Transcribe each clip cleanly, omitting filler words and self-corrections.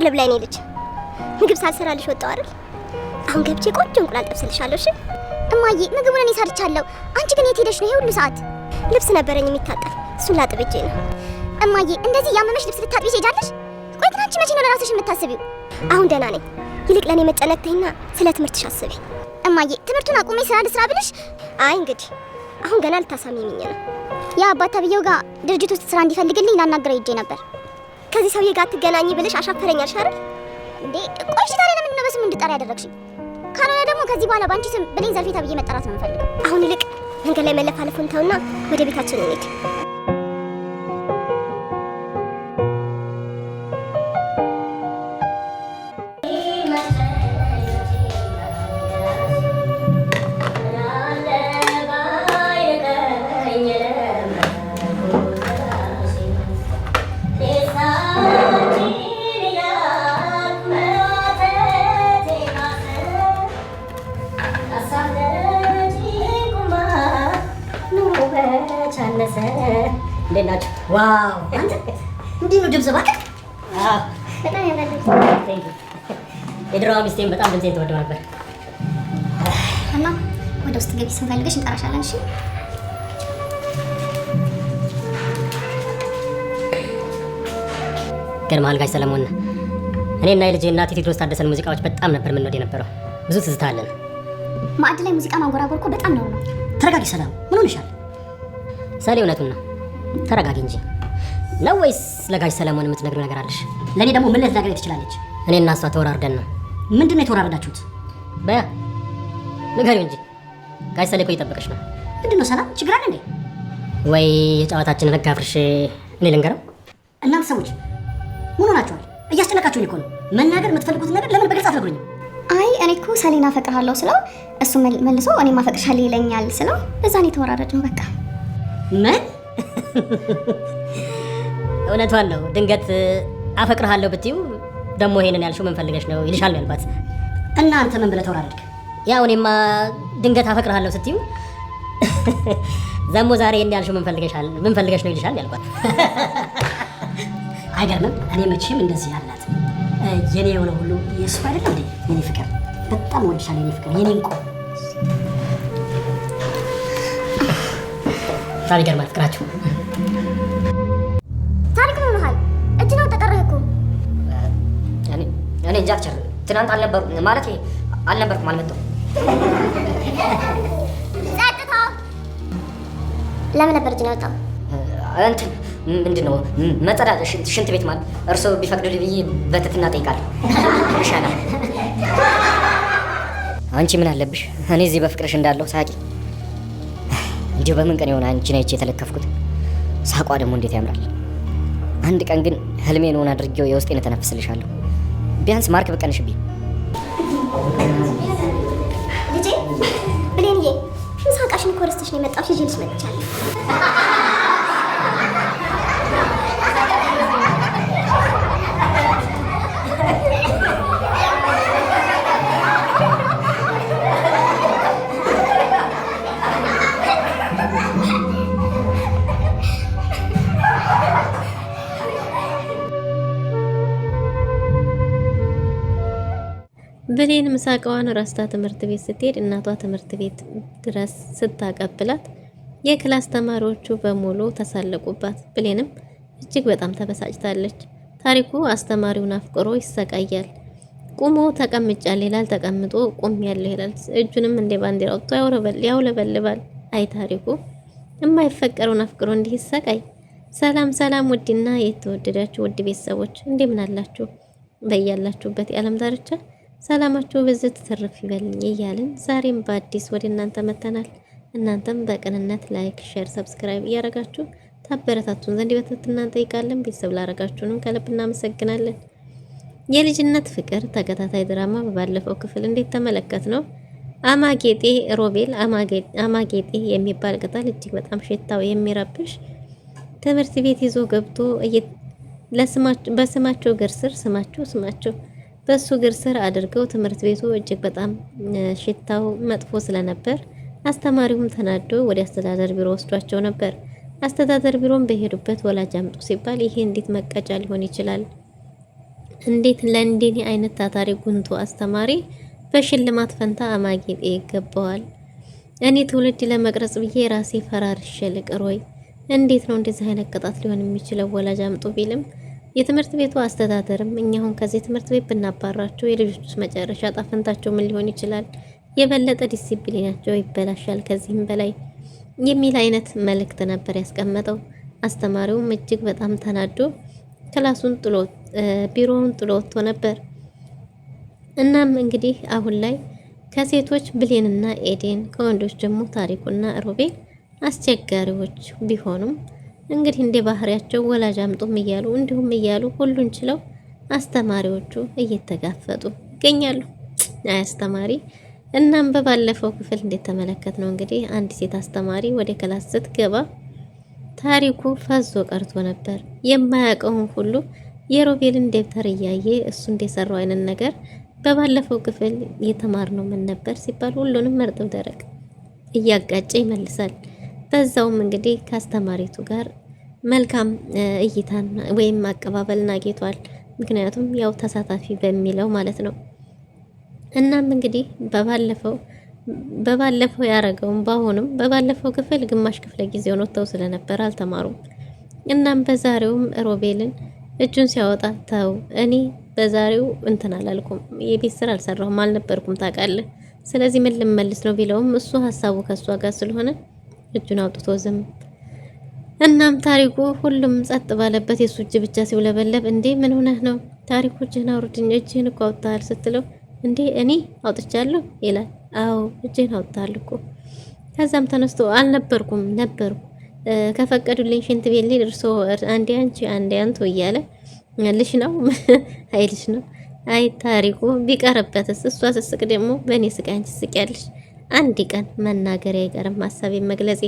ብላኝ ነው ልጅ ምግብ ሳልሰራልሽ ወጣው አይደል? አሁን ገብቼ ቆንጆ እንቁላል ጠብስልሻለሁ። እሺ እማዬ ምግቡን እኔ ሰርቻለሁ። አንቺ ግን የት ሄደሽ ነው ይሄ ሁሉ ሰዓት? ልብስ ነበረኝ የሚታጠብ እሱን ላጥብጄ ነው። እማዬ እንደዚህ ያመመሽ ልብስ ልታጥቢ ትሄጃለሽ? ቆይ ግን አንቺ መቼ ነው ለራስሽ የምታስቢው? አሁን ደህና ነኝ። ይልቅ ለኔ መጨነቅ ተይና ስለ ትምህርትሽ አስቢ። እማዬ ትምህርቱን አቁሜ ስራ ልስራ ብልሽ? አይ እንግዲህ አሁን ገና ልታሳሚኝ ነው። ያ አባት ተብዬው ጋር ድርጅት ውስጥ ስራ እንዲፈልግልኝ ላናግረው ሄጄ ነበር። ከዚህ ሰውዬ ጋር ትገናኝ ብልሽ አሻፈረኛልሽ አይደል እንዴ? ቆይ ታዲያ ለምን ነው በስሙ እንድጠራ ያደረግሽኝ? ካልሆነ ደግሞ ከዚህ በኋላ ባንቺ ስም ብሌን ዘርፌ ተብዬ መጠራት ነው የምፈልገው። አሁን ይልቅ መንገድ ላይ መለፋለፉን ተውና ወደ ቤታችን እንሂድ። እንዴት ናችሁ? ዋው አንተ እንዴት ነው ድምጽ ባከ? አዎ በጣም ያምራል። የድሮዋ ሚስቴን በጣም ድምጼን ትወደው ነበር። እና ወደ ውስጥ ገቢ ስንፈልግሽ እንጠራሻለን። እሺ ገርማል ጋሽ ሰለሞን፣ እኔና የልጄ እናቴ ቴዎድሮስ ታደሰን ሙዚቃዎች በጣም ነበር የምንወድ የነበረው። ብዙ ትዝታ አለን። ማዕድ ላይ ሙዚቃ ማንጎራጎር እኮ በጣም ነው። ተረጋጊ ሰላም፣ ምን ሆነሻል? ሰሌ እውነቱን ነው። ተረጋጊ እንጂ ነው ወይስ ለጋሽ ሰለሞን የምትነግሪው ነገር አለሽ? ለኔ ደግሞ ምን ልትነግረኝ ትችላለች? እኔ እና እሷ ተወራርደን ነው። ምንድነው የተወራረዳችሁት? በያ ንገሪው እንጂ ጋሽ ሰሌ እኮ እየጠበቀሽ ነው። ምንድነው ሰላም፣ ችግር አለ እንዴ? ወይ የጨዋታችንን ህግ አፍርሽ እኔ ልንገረው? እናንተ ሰዎች ምን ሆናችኋል? እያስጨነቃችሁኝ እኮ ነው። መናገር የምትፈልጉትን ነገር ለምን በግልጽ አትነግሩኝም? አይ እኔ እኮ ሰሌና አፈቅርሃለሁ ስለው እሱ መልሶ እኔም አፈቅርሻለሁ ይለኛል ስለው እዛ ነው የተወራረድነው። በቃ ምን እውነቷን ነው። ድንገት አፈቅርሃለሁ ብትይው ደግሞ ይሄንን ያልሽው ምን ፈልገሽ ነው ይልሻል ነው ያልኳት። እና አንተ ምን ብለህ ተወራረድክ? ያው እኔማ ድንገት አፈቅርሃለሁ ስትይው ዘሞ ዛሬ ይሄን ያልሽው ምን ፈልገሽ ነው ይልሻል ያልኳት። አይገርምም? እኔ መቼም እንደዚህ ያላት የኔ የሆነ ሁሉ የእሱ አይደለም እንዴ? የኔ ፍቅር በጣም ወድሻለሁ። የኔ ፍቅር፣ የኔ እንቁ። ታሪ ገርማል ፍቅራችሁ። ታሪክ ምን ሆነሃል? እጅ ነው ተቀረህ እኮ። እኔ እንጃ ቸር ትናንት አልነበርኩም አልመጣሁም። ጸጥታ። ለምን ነበር እጅ ነው ያወጣው? እንትን ምንድነው መጸዳት ሽንት ቤት ማለት እርሶ ቢፈቅዱልኝ ብዬ በትህትና ጠይቃለሁ። ይሻላል። አንቺ ምን አለብሽ? እኔ እዚህ በፍቅርሽ እንዳለሁ ሳቂ። እንዲሁ በምን ቀን የሆነ አንቺን አይቼ የተለከፍኩት። ሳቋ ደግሞ እንዴት ያምራል። አንድ ቀን ግን ህልሜን ሆነ አድርጌው የውስጤን ተነፍስልሻለሁ። ቢያንስ ማርክ በቀንሽብኝ። ልጄ ብሌንዬ፣ ምሳቃሽን እኮ ረስተሽ ነው የመጣሁሽ። ይዤልሽ መጥቻለሁ። ብሌን ምሳቃዋን ረስታ ትምህርት ቤት ስትሄድ እናቷ ትምህርት ቤት ድረስ ስታቀብላት የክላስ ተማሪዎቹ በሙሉ ተሳለቁባት። ብሌንም እጅግ በጣም ተበሳጭታለች። ታሪኩ አስተማሪውን አፍቅሮ ይሰቃያል። ቁሞ ተቀምጫል ይላል፣ ተቀምጦ ቁም ያለው ይላል። እጁንም እንደ ባንዲራ አውጥቶ ያውለበልባል። አይ ታሪኩ የማይፈቀረውን አፍቅሮ እንዲህ ይሰቃይ። ሰላም ሰላም! ውድና የተወደዳችሁ ውድ ቤተሰቦች እንደምን አላችሁ? በያላችሁበት የዓለም ዳርቻ ሰላማችሁ ብዝት ትርፍ ይበልኝ እያልን ዛሬም በአዲስ ወደ እናንተ መተናል። እናንተም በቅንነት ላይክ፣ ሼር፣ ሰብስክራይብ እያረጋችሁ ታበረታቱን ዘንድ በትህትና እንጠይቃለን። ቤተሰብ ላረጋችሁንም ከልብ እናመሰግናለን። የልጅነት ፍቅር ተከታታይ ድራማ በባለፈው ክፍል እንዴት ተመለከት ነው። አማጌጤ ሮቤል አማጌጤ የሚባል ቅጠል እጅግ በጣም ሽታው የሚረብሽ ትምህርት ቤት ይዞ ገብቶ በስማቸው እግር ስር ስማቸው በሱ እግር ስር አድርገው ትምህርት ቤቱ እጅግ በጣም ሽታው መጥፎ ስለነበር አስተማሪውም ተናዶ ወደ አስተዳደር ቢሮ ወስዷቸው ነበር። አስተዳደር ቢሮም በሄዱበት ወላጅ አምጡ ሲባል ይሄ እንዴት መቀጫ ሊሆን ይችላል? እንዴት ለእንደኔ አይነት ታታሪ ጉንቱ አስተማሪ በሽልማት ፈንታ አማጌጤ ይገባዋል? እኔ ትውልድ ለመቅረጽ ብዬ ራሴ ፈራርሼ ልቅር ወይ? እንዴት ነው እንደዚህ አይነት ቅጣት ሊሆን የሚችለው? ወላጅ አምጡ ቢልም የትምህርት ቤቱ አስተዳደርም እኛ አሁን ከዚህ ትምህርት ቤት ብናባራቸው የልጆች መጨረሻ ጣፈንታቸው ምን ሊሆን ይችላል? የበለጠ ዲሲፕሊናቸው ይበላሻል ከዚህም በላይ የሚል አይነት መልእክት ነበር ያስቀመጠው። አስተማሪውም እጅግ በጣም ተናዶ ክላሱን ጥሎ ቢሮውን ጥሎ ወጥቶ ነበር። እናም እንግዲህ አሁን ላይ ከሴቶች ብሌንና ኤዴን ከወንዶች ደግሞ ታሪኩና ሮቤል አስቸጋሪዎች ቢሆኑም እንግዲህ እንደ ባህሪያቸው ወላጅ አምጡም እያሉ እንዲሁም እያሉ ሁሉን ችለው አስተማሪዎቹ እየተጋፈጡ ይገኛሉ። አይ አስተማሪ። እናም በባለፈው ክፍል እንደተመለከት ነው እንግዲህ አንድ ሴት አስተማሪ ወደ ክላስ ስትገባ ታሪኩ ፈዞ ቀርቶ ነበር። የማያውቀውን ሁሉ የሮቤልን ደብተር እያየ እሱ እንደሰራው አይነት ነገር በባለፈው ክፍል የተማርነው ምን ነበር ሲባል ሁሉንም መርጠው ደረቅ እያጋጨ ይመልሳል። በዛውም እንግዲህ ከአስተማሪቱ ጋር መልካም እይታን ወይም አቀባበልን አግኝቷል። ምክንያቱም ያው ተሳታፊ በሚለው ማለት ነው። እናም እንግዲህ በባለፈው ያረገውን ባሁንም በባለፈው ክፍል ግማሽ ክፍለ ጊዜው ነው ተው ስለነበር አልተማሩም። እናም በዛሬውም ሮቤልን እጁን ሲያወጣ ተው እኔ በዛሬው እንትን አላልኩም፣ የቤት ስራ አልሰራሁም፣ አልነበርኩም ታውቃለህ፣ ስለዚህ ምን ልመልስ ነው ቢለውም እሱ ሀሳቡ ከሷ ጋር ስለሆነ እጁን አውጥቶ ዝም። እናም ታሪኩ ሁሉም ጸጥ ባለበት የሱ እጅ ብቻ ሲውለበለብ እንዴ ምን ሆነህ ነው ታሪኩ እጅህን አውርድኝ፣ እጅህን እኮ አውጥተሃል ስትለው እንዴ እኔ አውጥቻለሁ ይላል። አዎ እጅህን አውጥተሃል እኮ። ከዛም ተነስቶ አልነበርኩም ነበርኩ ከፈቀዱልኝ ሽንት ቤት ላይ እርሶ አንዴ አንቺ አንዴ አንተ እያለ ልሽ ነው አይልሽ ነው። አይ ታሪኩ ቢቀርበትስ እሷ ስስቅ ደግሞ በእኔ ስቃይ አንቺ ስቂያለሽ። አንድ ቀን መናገር አይቀርም ሀሳቤን መግለጼ፣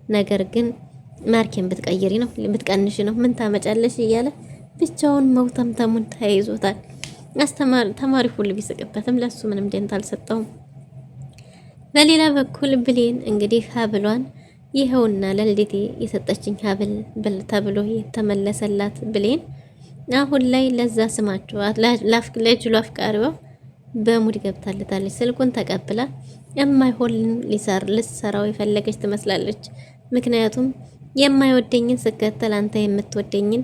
ነገር ግን ማርኬን ብትቀይሪ ነው ብትቀንሽ ነው ምን ታመጫለሽ እያለ ብቻውን መውተምተሙን ተያይዞታል። ተማሪ ሁሉ ቢስቅበትም ለሱ ምንም ደንታ አልሰጠውም። በሌላ በኩል ብሌን እንግዲህ ሀብሏን ይኸውና ለልዴቴ የሰጠችኝ ሀብል ተብሎ የተመለሰላት ብሌን አሁን ላይ ለዛ ስማቸው ለጅሉ አፍቃሪዋ በሙድ ገብታለታለች። ስልኩን ተቀብላ የማይሆን ልትሰራው የፈለገች ትመስላለች። ምክንያቱም የማይወደኝን ስከተል አንተ የምትወደኝን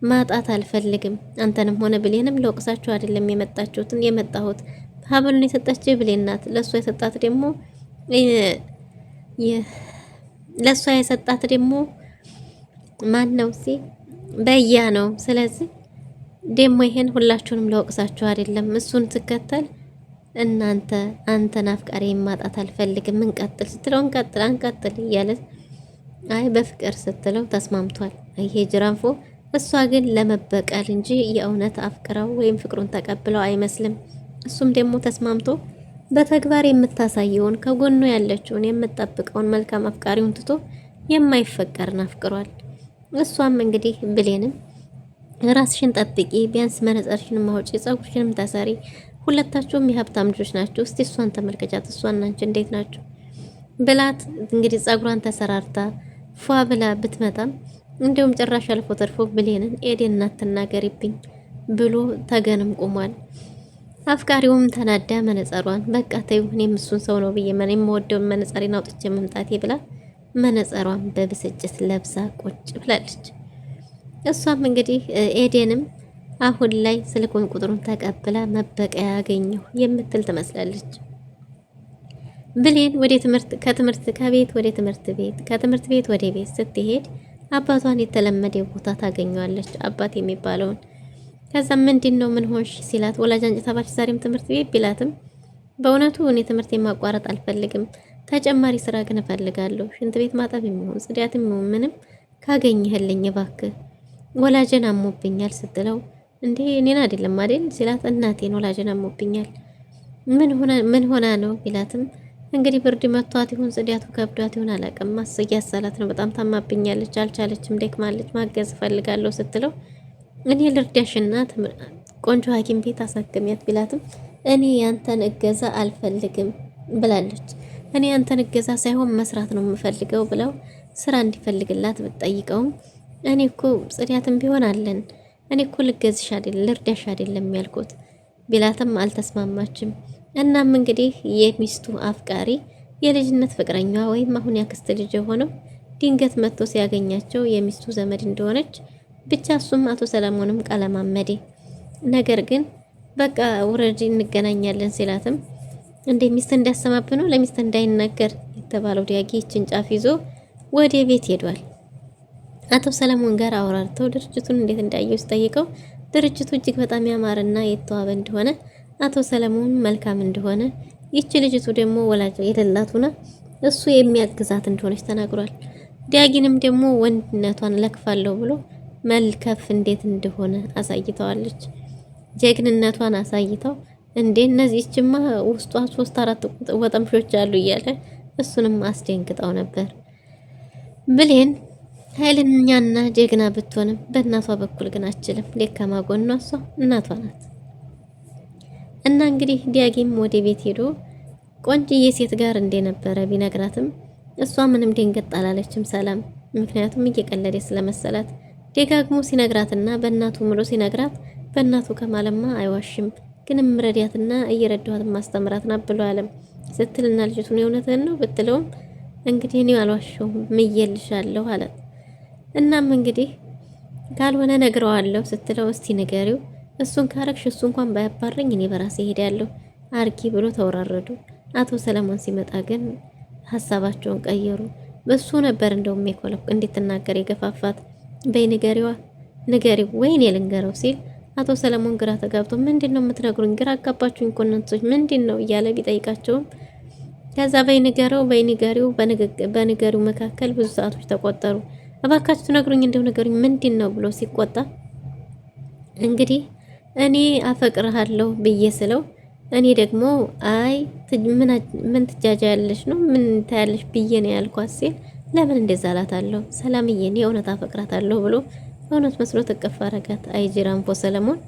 ማጣት አልፈልግም። አንተንም ሆነ ብሌንም ለወቅሳችሁ አይደለም የመጣሁት። ሀብሉን የሰጠችው ብሌን ናት። ለሷ የሰጣት ደግሞ ማን ነው? በያ ነው። ስለዚህ ደግሞ ይሄን ሁላችሁንም ለወቅሳችሁ አይደለም። እሱን ትከተል አንተን አፍቃሪ ማጣት አልፈልግም እንቀጥል ስትለው አንቀጥል እያለ አይ በፍቅር ስትለው ተስማምቷል። ይሄ ጅራንፎ እሷ ግን ለመበቀል እንጂ የእውነት አፍቅረው ወይም ፍቅሩን ተቀብለው አይመስልም። እሱም ደግሞ ተስማምቶ በተግባር የምታሳየውን ከጎኑ ያለችውን የምትጠብቀውን መልካም አፍቃሪውን ትቶ የማይፈቀርን አፍቅሯል። እሷም እንግዲህ ብሌንም ራስሽን ጠብቂ፣ ቢያንስ መነጽርሽን ማውጪ፣ ጸጉርሽንም ታሰሪ፣ ሁለታችሁም የሀብታም ልጆች ናቸው፣ እስቲ እሷን ተመልከቻት፣ እሷና አንቺ እንዴት ናቸው ብላት እንግዲህ ጸጉሯን ተሰራርታ ፏ ብላ ብትመጣም እንዲሁም ጭራሽ አልፎ ተርፎ ብሌንን ኤዴን አትናገሪብኝ ብሎ ተገንም ቆሟል። አፍቃሪውም ተናዳ መነጸሯን በቃ ተይው እኔም እሱን ሰው ነው ብዬ የምወደውን መነጸሬን አውጥቼ መምጣቴ ብላ መነጸሯን በብስጭት ለብሳ ቁጭ ብላለች። እሷም እንግዲህ ኤዴንም አሁን ላይ ስልኩን ቁጥሩን ተቀብላ መበቀያ ያገኘው የምትል ትመስላለች። ብሌን ከቤት ወደ ትምህርት ቤት ወደ ቤት ስትሄድ አባቷን የተለመደ ቦታ ታገኘዋለች፣ አባት የሚባለውን። ከዛም ምንድነው ምን ሆንሽ ሲላት ወላጅ አንጭ ተባልሽ ዛሬም ትምህርት ቤት ቢላትም በእውነቱ እኔ ትምህርት የማቋረጥ አልፈልግም፣ ተጨማሪ ስራ ግን እፈልጋለሁ፣ ሽንት ቤት ማጠብ የሚሆን ጽዳት የሚሆን ምንም ካገኘህልኝ እባክህ ወላጅን አሞብኛል ስትለው እንዴ እኔን አይደለም አይደል ሲላት እናቴን ወላጅን አሞብኛል ምን ሆና ነው ቢላትም እንግዲህ ብርድ መቷት ይሁን ጽዳቱ ከብዷት ይሁን አላውቅም፣ ማሰያሰላት ነው፣ በጣም ታማብኛለች፣ አልቻለችም፣ ደክማለች፣ ማገዝ እፈልጋለሁ ስትለው እኔ ልርዳሽና ቆንጆ ሐኪም ቤት አሳክሚያት ቢላትም እኔ ያንተን እገዛ አልፈልግም ብላለች። እኔ ያንተን እገዛ ሳይሆን መስራት ነው የምፈልገው ብለው ስራ እንዲፈልግላት ብትጠይቀውም እኔ እኮ ጽዳትም ቢሆን አለን እኔ እኮ ልገዝሽ አይደለም ልርዳሽ አይደለም ያልኩት ቢላትም አልተስማማችም። እናም እንግዲህ የሚስቱ አፍቃሪ የልጅነት ፍቅረኛዋ ወይም አሁን ያክስት ልጅ የሆነው ድንገት መጥቶ ሲያገኛቸው የሚስቱ ዘመድ እንደሆነች ብቻ እሱም አቶ ሰለሞንም ቀለማመዴ ነገር ግን በቃ ውረድ እንገናኛለን ሲላትም እንደ ሚስት እንዳሰማብነው ለሚስት እንዳይናገር የተባለው ዲያጊ ይችን ጫፍ ይዞ ወደ ቤት ሄዷል። አቶ ሰለሞን ጋር አወራርተው ድርጅቱን እንዴት እንዳየው ሲጠይቀው ድርጅቱ እጅግ በጣም ያማረና የተዋበ እንደሆነ አቶ ሰለሞን መልካም እንደሆነ ይቺ ልጅቱ ደግሞ ወላጅ የሌላቱና እሱ የሚያግዛት እንደሆነች ተናግሯል። ዲያጊንም ደግሞ ወንድነቷን ለክፋለሁ ብሎ መልከፍ እንዴት እንደሆነ አሳይተዋለች። ጀግንነቷን አሳይተው እንዴ እነዚህችማ ውስጧ 3-4 ወጠምሾች አሉ እያለ እሱንም አስደንግጠው ነበር። ብሌን ኃይለኛና ጀግና ብትሆንም በእናቷ በኩል ግን አችልም። ደካማ ጎኗ እሷ እናቷ ናት። እና እንግዲህ ዲያጊም ወደ ቤት ሄዶ ቆንጅዬ ሴት ጋር እንደነበረ ቢነግራትም እሷ ምንም ድንገት አላለችም ሰላም። ምክንያቱም እየቀለደ ስለመሰላት ደጋግሞ ሲነግራትና በእናቱ ምሎ ሲነግራት በእናቱ ከማለማ አይዋሽም ግን ምረዳትና እየረዳኋት ማስተምራት ናት ብሎ አለም ስትልና ልጅቱን የእውነትህን ነው ብትለውም እንግዲህ እኔ አልዋሸሁም ምየልሻለሁ አላት። እናም እንግዲህ ካልሆነ ነግረዋለሁ ስትለው እስቲ ንገሪው እሱን ካረግሽ እሱ እንኳን ባያባረኝ እኔ በራሴ ሄዳለሁ አርጊ ብሎ ተወራረዱ። አቶ ሰለሞን ሲመጣ ግን ሀሳባቸውን ቀየሩ። በሱ ነበር እንደውም የኮለኩ እንድትናገር የገፋፋት። በይ ንገሪዋ ንገሪው ወይኔ ልንገረው ሲል አቶ ሰለሞን ግራ ተጋብቶ ምንድነው የምትነግሩኝ? ግራ አጋባችሁኝ እኮ እናንተዎች ምንድነው እያለ ቢጠይቃቸውም ከዛ በይ ንገሪው በንገሪው መካከል ብዙ ሰዓቶች ተቆጠሩ። እባካችሁ ትነግሩኝ እንደው ንገሩኝ ምንድነው ብሎ ሲቆጣ እንግዲህ እኔ አፈቅርሃለሁ ብዬ ስለው እኔ ደግሞ አይ ምን ትጃጃያለሽ ነው ምን ታያለሽ ብዬ ነው ያልኳት ሲል ለምን እንደዛ አላታለሁ ሰላምዬ እኔ እውነት አፈቅራታለሁ ብሎ እውነት መስሎ ተቀፋ አረጋት። አይ ጅራንፎ ሰለሞን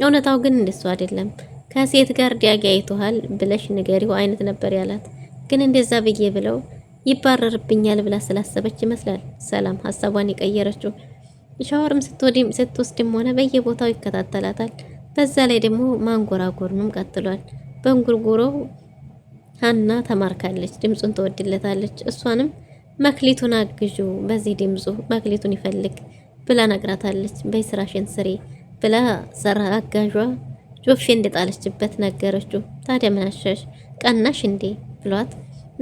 እውነታው ግን እንደሱ አይደለም ከሴት ጋር ዲያጊ አይቶሃል ብለሽ ንገሪው አይነት ነበር ያላት። ግን እንደዛ ብዬ ብለው ይባረርብኛል ብላ ስላሰበች ይመስላል ሰላም ሐሳቧን የቀየረችው። ሻወርም ስትወስድም ሆነ በየቦታው ይከታተላታል። በዛ ላይ ደግሞ ማንጎራጎርንም ቀጥሏል። በእንጉርጉሮው ሀና ተማርካለች፣ ድምጹን ትወድለታለች። እሷንም መክሊቱን አግዡ በዚህ ድምጹ መክሊቱን ይፈልግ ብላ ነግራታለች። በስራሽን ስሪ ብላ ሰራ አጋጇ ጆፌ እንደጣለችበት ነገረችው። ታዲያ ምን አሻሽ ቀናሽ እንዴ ብሏት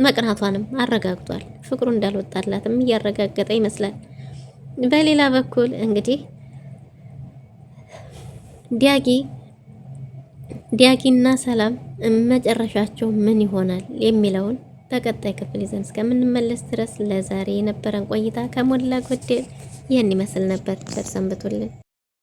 መቅናቷንም አረጋግጧል። ፍቅሩ እንዳልወጣላትም እያረጋገጠ ይመስላል። በሌላ በኩል እንግዲህ ዲያጊና ሰላም መጨረሻቸው ምን ይሆናል የሚለውን በቀጣይ ክፍል ይዘን እስከምንመለስ ድረስ ለዛሬ የነበረን ቆይታ ከሞላ ጎደል ይህን ይመስል ነበር። ሰንብቱልን።